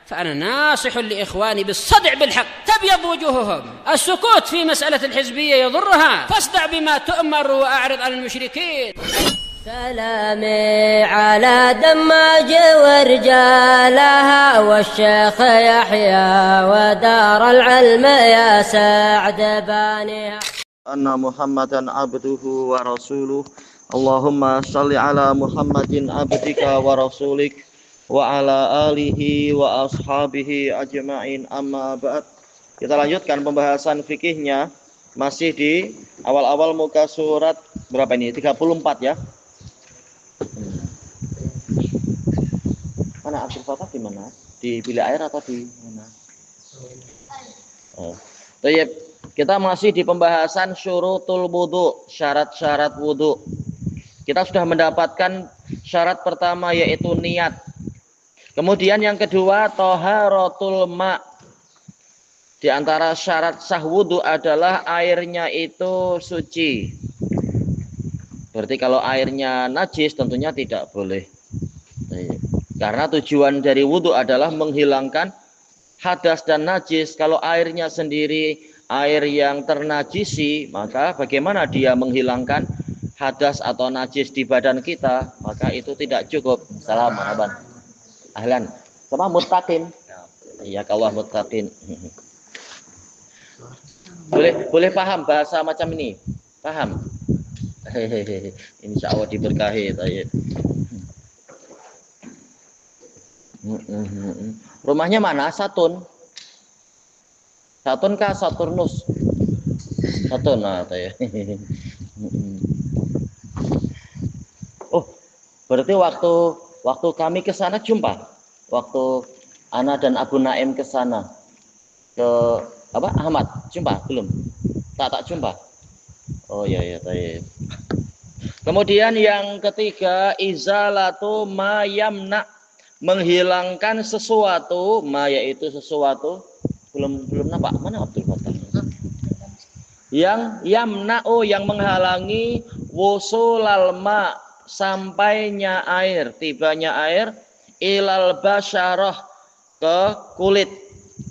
فأنا ناصح لإخواني بالصدع بالحق تبيض وجوههم. السكوت في مسألة الحزبية يضرها، فاصدع بما تؤمر وأعرض عن المشركين. سلامي على دماج ورجالها والشيخ يحيى ودار العلم يا سعد بانها. أن محمدا عبده ورسوله. اللهم صل على محمد عبدك ورسولك wa ala alihi wa ashabihi ajma'in, amma ba'd. Kita lanjutkan pembahasan fikihnya, masih di awal-awal muka surat berapa ini? 34 ya. Mana Abdul Fatah di mana? Di bilik air atau di mana? Oh. Baik, kita masih di pembahasan syurutul wudu, syarat-syarat wudu. Kita sudah mendapatkan syarat pertama yaitu niat. Kemudian yang kedua thaharatul ma. Di antara syarat sah wudu adalah airnya itu suci. Berarti kalau airnya najis tentunya tidak boleh. Karena tujuan dari wudu adalah menghilangkan hadas dan najis. Kalau airnya sendiri air yang ternajisi, maka bagaimana dia menghilangkan hadas atau najis di badan kita? Maka itu tidak cukup. Assalamualaikum. Ahlan. Sama muttaqin. Iya, kalau muttaqin. Boleh paham bahasa macam ini? Paham? Insya Allah diberkahi. Rumahnya mana? Satun. Satun kah Saturnus? Satun. Nah, oh, berarti waktu kami ke sana jumpa. Waktu Ana dan Abu Naim ke sana. Ke apa? Ahmad jumpa belum? Tak jumpa. Oh iya, baik. Kemudian yang ketiga izalatu ma yamna, menghilangkan sesuatu, ma yaitu sesuatu. Belum nampak. Mana Abdul Fatah? Yang yamna'u, yang menghalangi wusulal ma, sampainya air, tibanya air ilal basyarah, ke kulit.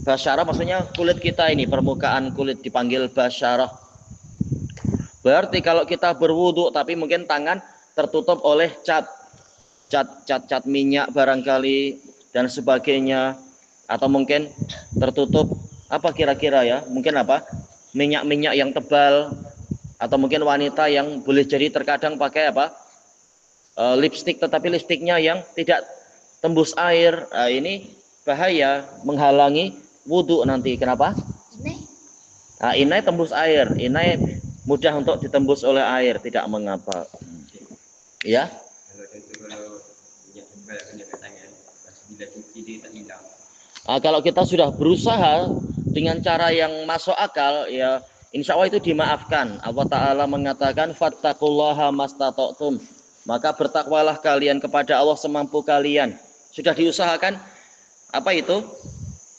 Basyarah maksudnya kulit kita ini, permukaan kulit dipanggil basyarah. Berarti kalau kita berwudu tapi mungkin tangan tertutup oleh cat minyak barangkali dan sebagainya, atau mungkin tertutup apa kira-kira ya, mungkin apa, minyak yang tebal, atau mungkin wanita yang boleh jadi terkadang pakai apa, lipstik, tetapi lipstiknya yang tidak tembus air. Nah, ini bahaya, menghalangi wudhu nanti. Kenapa? Nah, inai tembus air, inai mudah untuk ditembus oleh air, tidak mengapa. Ya. Kalau kita sudah berusaha dengan cara yang masuk akal, ya insya Allah itu dimaafkan. Allah Ta'ala mengatakan fattaqullaha mastata'tum, maka bertakwalah kalian kepada Allah semampu kalian. Sudah diusahakan apa itu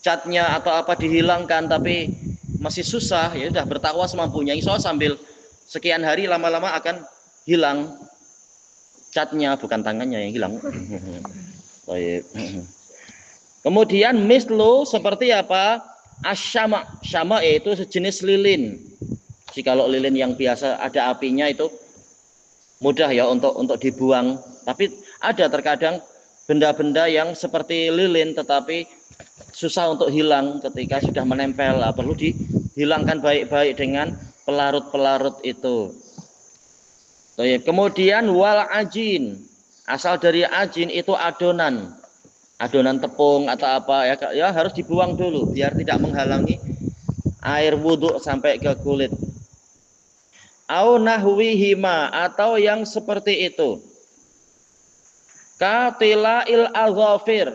catnya atau apa dihilangkan tapi masih susah, ya sudah bertakwa semampunya. Insya Allah sambil sekian hari lama-lama akan hilang catnya, bukan tangannya yang hilang. Kemudian mislu, seperti apa? Asyama. Syama yaitu sejenis lilin. Jika kalau lilin yang biasa ada apinya itu mudah ya untuk dibuang. Tapi ada terkadang benda-benda yang seperti lilin tetapi susah untuk hilang ketika sudah menempel. Perlu dihilangkan baik-baik dengan pelarut-pelarut itu. Kemudian wal ajin. Asal dari ajin itu adonan tepung atau apa ya harus dibuang dulu biar tidak menghalangi air wudhu sampai ke kulit. Au nahwihima, atau yang seperti itu. Katilail azafir.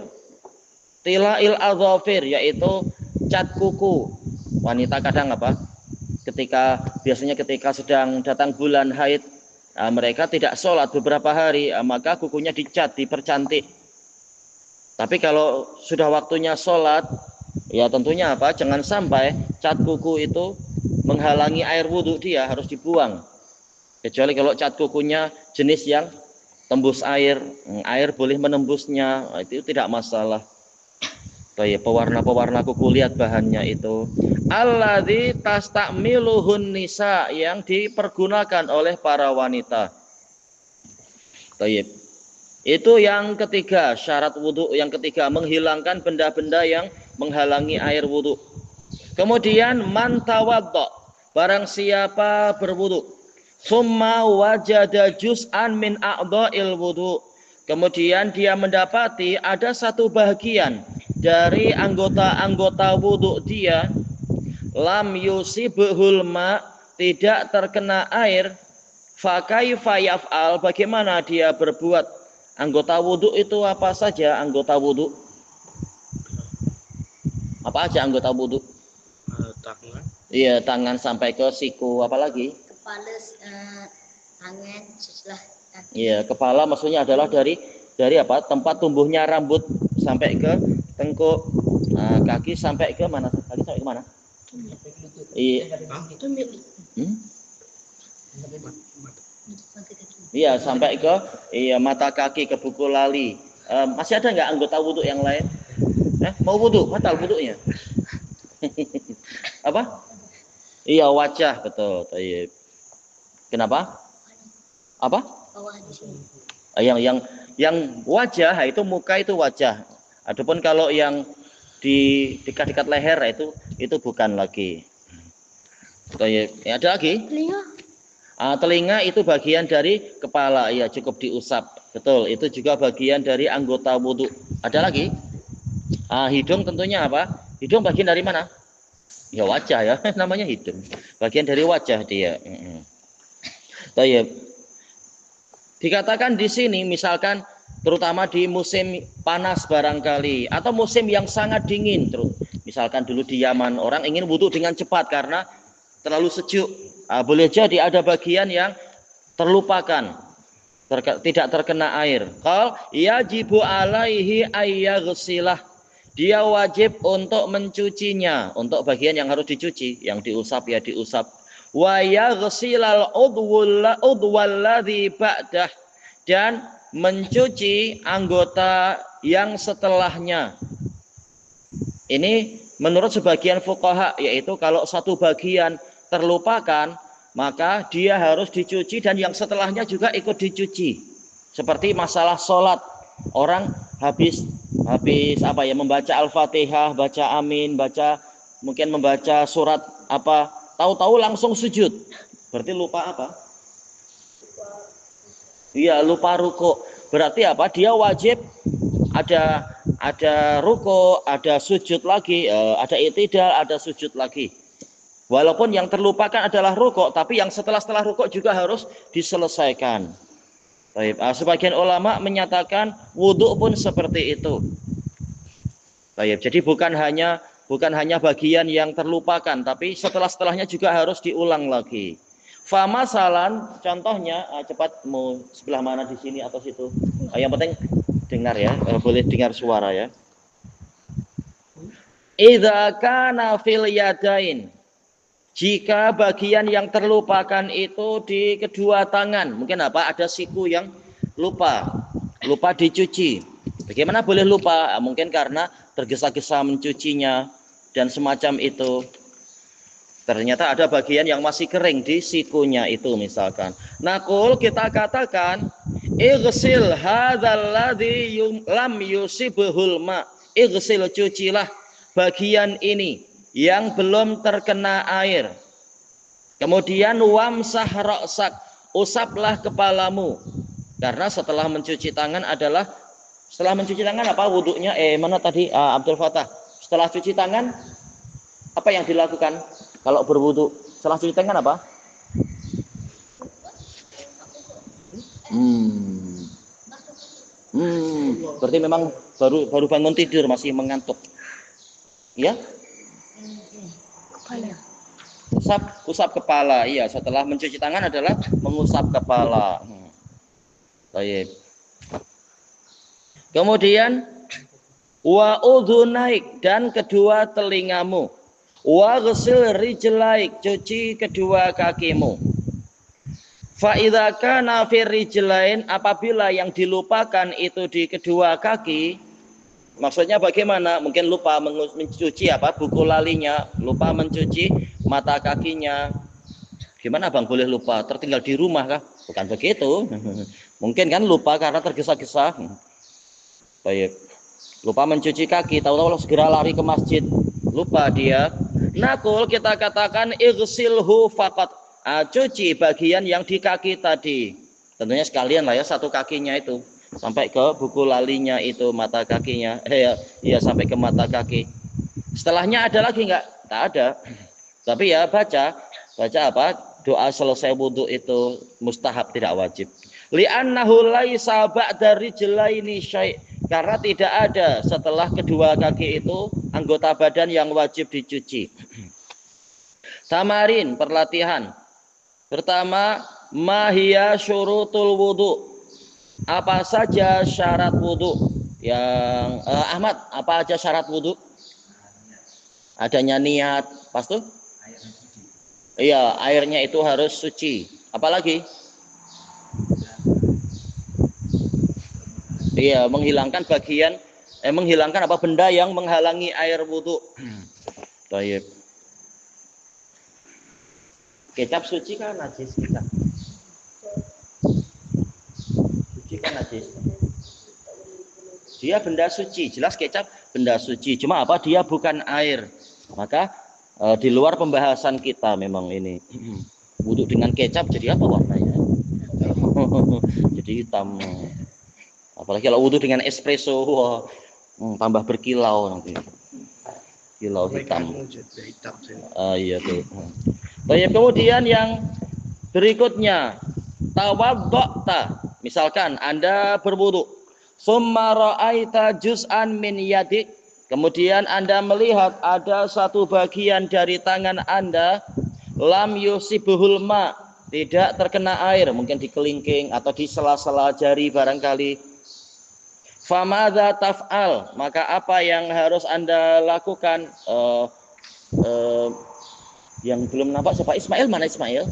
Tilail azafir yaitu cat kuku. Wanita kadang apa? Biasanya ketika sedang datang bulan haid, mereka tidak sholat beberapa hari, maka kukunya dicat, dipercantik. Tapi kalau sudah waktunya sholat, ya tentunya apa? Jangan sampai cat kuku itu menghalangi air wudhu, dia harus dibuang. Kecuali kalau cat kukunya jenis yang tembus air boleh menembusnya, itu tidak masalah. Kayak pewarna-pewarna kuku, lihat bahannya itu. Alladzi tastamiluhun nisa, yang dipergunakan oleh para wanita. Baik. Itu yang ketiga, syarat wudhu yang ketiga, menghilangkan benda-benda yang menghalangi air wudhu. Kemudian man tawadda, barang siapa berwudhu, summa wajada juz'an min a'dha'il wudhu, kemudian dia mendapati ada satu bagian dari anggota-anggota wudhu dia, lam yusibhul ma, tidak terkena air, fa kaifa yaf'al, bagaimana dia berbuat? Anggota wudhu itu apa saja anggota wudhu? Apa aja anggota wudhu? Tangan. Iya, tangan sampai ke siku, apalagi? Kepala, tangan, setelah kaki. Iya, kepala maksudnya adalah dari apa? Tempat tumbuhnya rambut sampai ke tengkuk, kaki sampai ke mana? Kaki sampai ke mana? Iya. Iya, sampai ke mata kaki, ke buku lali. Masih ada nggak anggota wudhu yang lain? Mau wudhu, batal wudhunya. Apa? Iya, wajah, betul. Kenapa? Apa? Bawah di sini. Yang wajah itu muka, itu wajah. Adapun kalau yang di dekat-dekat leher itu bukan lagi. Ada lagi? Telinga. Telinga itu bagian dari kepala, ya cukup diusap. Betul, itu juga bagian dari anggota wudhu. Ada lagi? Hidung tentunya apa? Hidung bagian dari mana? Ya wajah ya, namanya hidung. Bagian dari wajah dia. Dikatakan di sini misalkan terutama di musim panas barangkali, atau musim yang sangat dingin, terus misalkan dulu di Yaman orang ingin wudhu dengan cepat karena terlalu sejuk, boleh jadi ada bagian yang terlupakan, tidak terkena air. Qal yajibu alaihi ayyaghsilah, dia wajib untuk mencucinya, untuk bagian yang harus dicuci, yang diusap ya diusap. Wa yaghsilal udwalladzi ba'dah, dan mencuci anggota yang setelahnya. Ini menurut sebagian fuqaha, yaitu kalau satu bagian terlupakan, maka dia harus dicuci dan yang setelahnya juga ikut dicuci. Seperti masalah sholat, orang habis apa ya, membaca Al-Fatihah, baca amin, mungkin membaca surat apa, tahu-tahu langsung sujud. Berarti lupa apa? Iya, lupa ruku. Berarti apa? Dia wajib ada ruku, ada sujud lagi, ada i'tidal, ada sujud lagi. Walaupun yang terlupakan adalah ruku, tapi yang setelah ruku juga harus diselesaikan. Baik, sebagian ulama menyatakan wudhu pun seperti itu. Baik, jadi bukan hanya bagian yang terlupakan, tapi setelahnya juga harus diulang lagi. Famasalan, contohnya, cepat mau sebelah mana di sini atau situ. Yang penting dengar ya, boleh dengar suara ya. Idza kana fil yadain, jika bagian yang terlupakan itu di kedua tangan, mungkin apa? Ada siku yang lupa dicuci. Bagaimana boleh lupa? Mungkin karena tergesa-gesa mencucinya dan semacam itu. Ternyata ada bagian yang masih kering di sikunya itu misalkan. Naqul, kita katakan, ighsil hadzal ladzi lam yusibhul ma. Ighsil, cucilah bagian ini yang belum terkena air. Kemudian wamsah ra'sak, usaplah kepalamu. Karena setelah mencuci tangan apa wudhunya? Mana tadi Abdul Fatah? Setelah cuci tangan apa yang dilakukan kalau berwudhu? Setelah cuci tangan apa? Berarti memang baru bangun tidur, masih mengantuk. Ya? Usap kepala. Iya, setelah mencuci tangan adalah mengusap kepala. Baik. Kemudian wa udhunaik, dan kedua telingamu. Wa ghsil rijlaik, cuci kedua kakimu. Fa idza kana fi rijlain, apabila yang dilupakan itu di kedua kaki, Maksudnya bagaimana? Mungkin lupa mencuci apa? Buku lalinya, lupa mencuci mata kakinya. Gimana Bang boleh lupa? Tertinggal di rumah kah? Bukan begitu. Mungkin kan lupa karena tergesa-gesa. Baik. Lupa mencuci kaki, tahu-tahu segera lari ke masjid. Lupa dia. Nakul kita katakan igsilhu faqat. Cuci bagian yang di kaki tadi. Tentunya sekalian lah ya, satu kakinya itu. Sampai ke buku lalinya itu, mata kakinya. Ya sampai ke mata kaki. Setelahnya ada lagi enggak? Tak ada. Tapi ya baca apa? Doa selesai wudhu itu mustahab, tidak wajib. Li'annahu laisa ba'da rijlaini syai'. Karena tidak ada setelah kedua kaki itu anggota badan yang wajib dicuci. Tamarin, perlatihan. Pertama, mahiyya syurutul wudhu. Apa saja syarat wudhu? Yang Ahmad, apa aja syarat wudhu? Adanya niat, pas tuh? Iya, airnya itu harus suci. Apalagi? Iya, menghilangkan menghilangkan apa benda yang menghalangi air wudhu. Baik. Kecap suci kan najis kita. Suci kan najis. Dia benda suci, jelas kecap benda suci. Cuma apa? Dia bukan air. Maka di luar pembahasan kita memang ini. Wudhu dengan kecap jadi apa warnanya? Jadi hitam. Apalagi kalau wudhu dengan espresso, wah, tambah berkilau nanti. Kilau hitam. Iya tuh. Baik, kemudian yang berikutnya, tawaddo'ta. Misalkan Anda berwudhu, summa ra'aita juz'an min yadik. Kemudian Anda melihat ada satu bagian dari tangan Anda, lam yusibuhul ma, tidak terkena air, mungkin di kelingking atau di sela-sela jari barangkali. Famadza taf'al, maka apa yang harus Anda lakukan? Yang belum nampak siapa? Ismail, mana Ismail?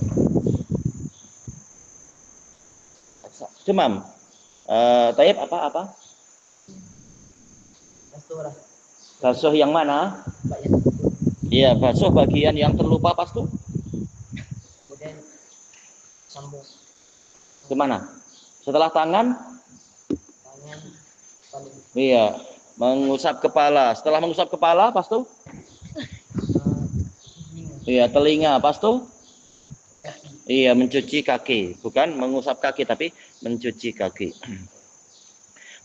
Demam. Taib apa? Basuh yang mana? Iya, basuh bagian yang terlupa pas tuh. Kemudian sambung. Kemana? Setelah tangan? Paling. Iya, mengusap kepala. Setelah mengusap kepala, pas tuh? Iya, telinga, pas tuh? Iya, mencuci kaki. Bukan mengusap kaki, tapi mencuci kaki.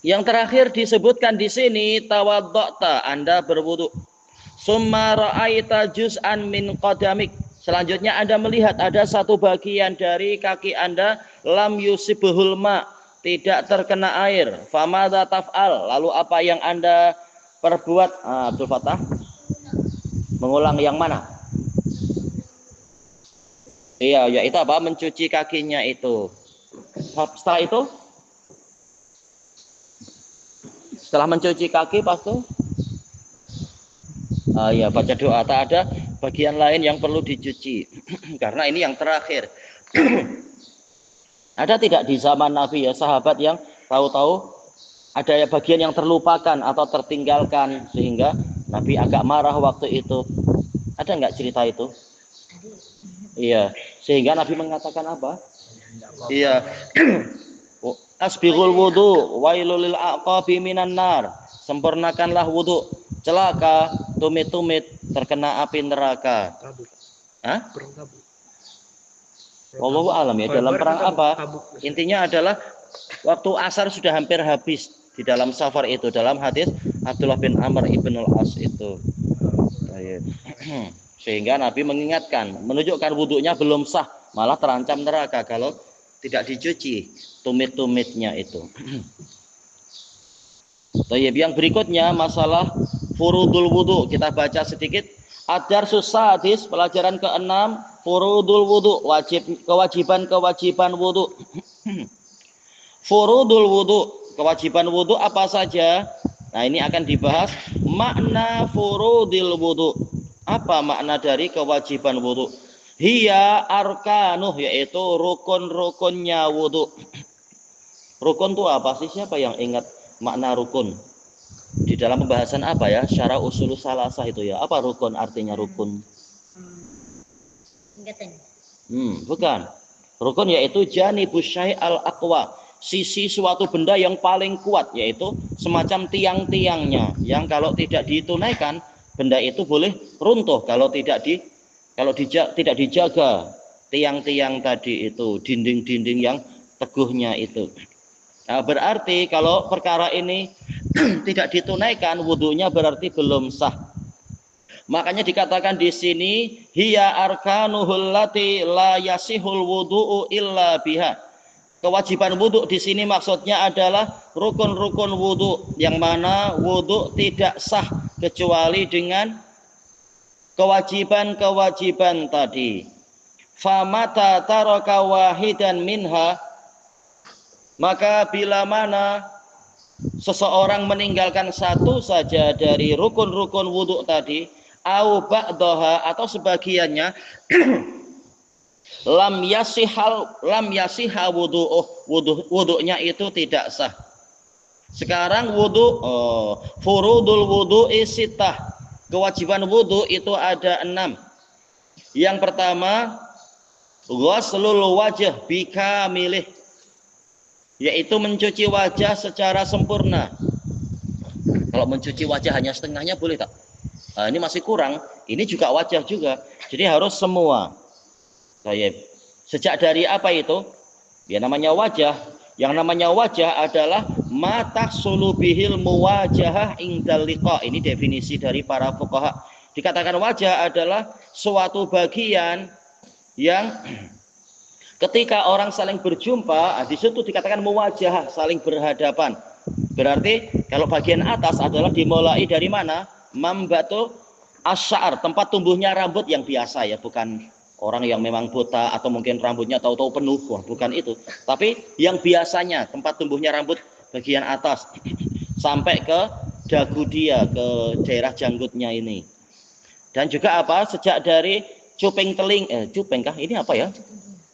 Yang terakhir disebutkan di sini, tawaddo'ta, Anda berwudu. Summa ra'aita juz'an min qadamik. Selanjutnya Anda melihat ada satu bagian dari kaki Anda, lam yusibuhul ma, tidak terkena air. Famadza taf'al, lalu apa yang Anda perbuat? Abdul Fattah, mengulang yang mana? Iya, yaitu apa? Mencuci kakinya itu. Setelah itu? Setelah mencuci kaki, pas itu? Ya, baca doa. Tak ada bagian lain yang perlu dicuci. Karena ini yang terakhir. Ada tidak di zaman Nabi ya sahabat yang tahu-tahu ada bagian yang terlupakan atau tertinggalkan sehingga Nabi agak marah waktu itu? Ada nggak cerita itu? Iya, sehingga Nabi mengatakan apa? Iya. Asbighul wudu wailul lil aqabi minan nar. Sempurnakanlah wudu, celaka tumit-tumit terkena api neraka. Hah? Wallahu alam ya, dalam perang apa? Intinya adalah waktu asar sudah hampir habis di dalam safar itu, dalam hadis Abdullah bin Amr ibnul As itu. Sehingga Nabi mengingatkan, menunjukkan wudhunya belum sah, malah terancam neraka kalau tidak dicuci tumit-tumitnya itu. Yang berikutnya masalah furudul wudhu, kita baca sedikit. Ad-darsus sadis, pelajaran ke-6, furudul wudhu, kewajiban wudhu. Furudul wudhu, kewajiban wudhu apa saja? Nah, ini akan dibahas makna furudil wudhu. Apa makna dari kewajiban wudhu? Hiya arkanuh, yaitu rukun-rukunnya wudhu. Rukun itu apa sih? Siapa yang ingat makna rukun? Di dalam pembahasan apa ya? Syara usul salasah itu ya. Apa rukun artinya rukun? Tingkatan. Bukan. Rukun yaitu janibus syai' al-aqwa. Sisi suatu benda yang paling kuat, yaitu semacam tiang-tiangnya yang kalau tidak ditunaikan, benda itu boleh runtuh kalau tidak dijaga tiang-tiang tadi itu, dinding-dinding yang teguhnya itu. Nah, berarti kalau perkara ini tidak ditunaikan, wudunya berarti belum sah. Makanya dikatakan di sini hiya arkanuhul lati la yasihul wudu'u illa biha. Kewajiban wudu di sini maksudnya adalah rukun-rukun wudu yang mana wudu tidak sah kecuali dengan kewajiban-kewajiban tadi. Famata taraka wahidan minha, maka bila mana seseorang meninggalkan satu saja dari rukun-rukun wudu tadi, au ba'daha atau sebagiannya, lam yasiha wudu'nya itu tidak sah. Sekarang wudu, furudul wudu'i sittah, kewajiban wudu itu ada 6. Yang pertama, ghuslul wajh bikamilih, yaitu mencuci wajah secara sempurna. Kalau mencuci wajah hanya setengahnya boleh tak? Nah, ini masih kurang. Ini juga wajah juga. Jadi harus semua. Baik. Sejak dari apa itu? Ya namanya wajah. Yang namanya wajah adalah mata sulubihil muwajahah indal liqa. Ini definisi dari para fuqaha. Dikatakan wajah adalah suatu bagian yang ketika orang saling berjumpa, di situ dikatakan muwajahah, saling berhadapan. Berarti kalau bagian atas adalah dimulai dari mana? Mambatu asy'ar, tempat tumbuhnya rambut yang biasa ya, bukan orang yang memang buta atau mungkin rambutnya tahu-tahu penuh, bukan itu. Tapi yang biasanya tempat tumbuhnya rambut bagian atas sampai ke dagu dia, ke daerah janggutnya ini. Dan juga apa? Sejak dari cuping teling, cuping kah? Ini apa ya?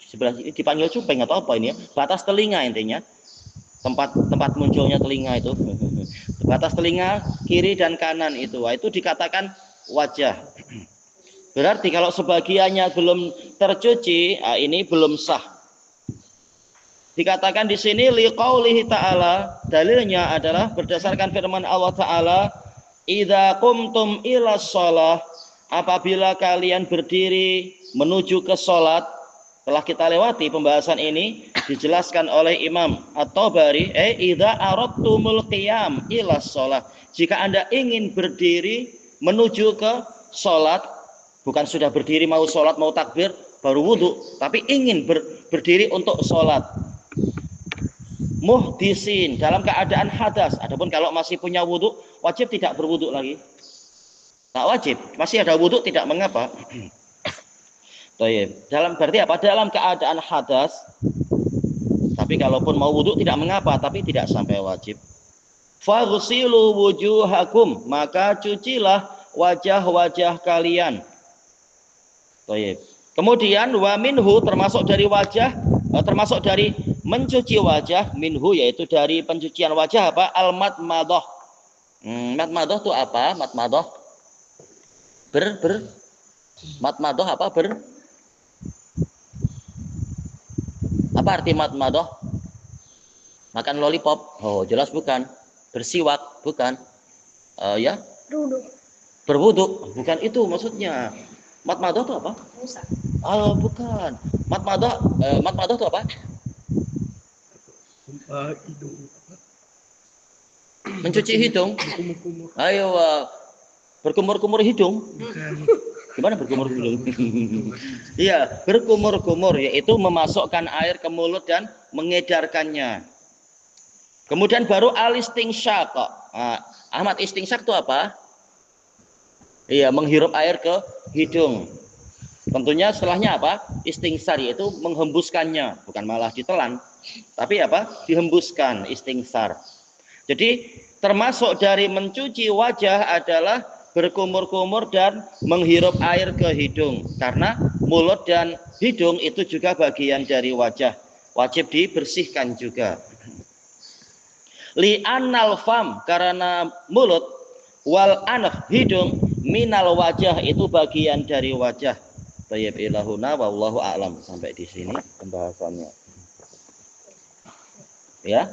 Sebelah ini dipanggil cuping atau apa ini ya? Batas telinga intinya. Tempat munculnya telinga itu. Batas telinga kiri dan kanan itu. Itu dikatakan wajah. Berarti kalau sebagiannya belum tercuci, ini belum sah. Dikatakan di sini liqaulihi ta'ala, dalilnya adalah berdasarkan firman Allah Ta'ala, idza qumtum ila shalah, apabila kalian berdiri menuju ke salat. Telah kita lewati pembahasan ini, dijelaskan oleh Imam At-Tabari, idza aradtumul qiyam ila shalah, jika Anda ingin berdiri menuju ke salat, bukan sudah berdiri mau salat mau takbir baru wudu, tapi ingin berdiri untuk salat, muhdisin, dalam keadaan hadas. Adapun kalau masih punya wudu, wajib tidak berwudu lagi. Tak wajib, masih ada wudu tidak mengapa. Dalam berarti apa? Dalam keadaan hadas. Tapi kalaupun mau wudu tidak mengapa, tapi tidak sampai wajib. Faghsilu wujuhakum, maka cucilah wajah-wajah kalian. Kemudian wa minhu, termasuk dari wajah, termasuk dari mencuci wajah, minhu yaitu dari pencucian wajah apa? Al-matmadah. Matmadah itu apa? Matmadah matmadah apa? Apa arti matmadah? Makan lollipop? Oh, jelas bukan. Bersiwak? Bukan. Ya? Berwudu? Bukan itu maksudnya. Matmadah itu apa? Bukan. Matmadah itu apa? Hidung. Mencuci hidung. Ayo, berkumur-kumur hidung. Gimana berkumur-kumur? Iya, berkumur-kumur, yaitu memasukkan air ke mulut dan mengedarkannya. Kemudian baru al-istinsyaq. Ahmad, istinsyaq itu apa? Iya, menghirup air ke hidung. Tentunya setelahnya apa? Istingsar, yaitu menghembuskannya, bukan malah ditelan, tapi apa? Dihembuskan, istingsar. Jadi termasuk dari mencuci wajah adalah berkumur-kumur dan menghirup air ke hidung, karena mulut dan hidung itu juga bagian dari wajah, wajib dibersihkan juga. Li annal fam, karena mulut, wal anf, hidung, minal wajah, itu bagian dari wajah. Tayyib ilahuna wallahu a'lam. Sampai di sini pembahasannya. Ya.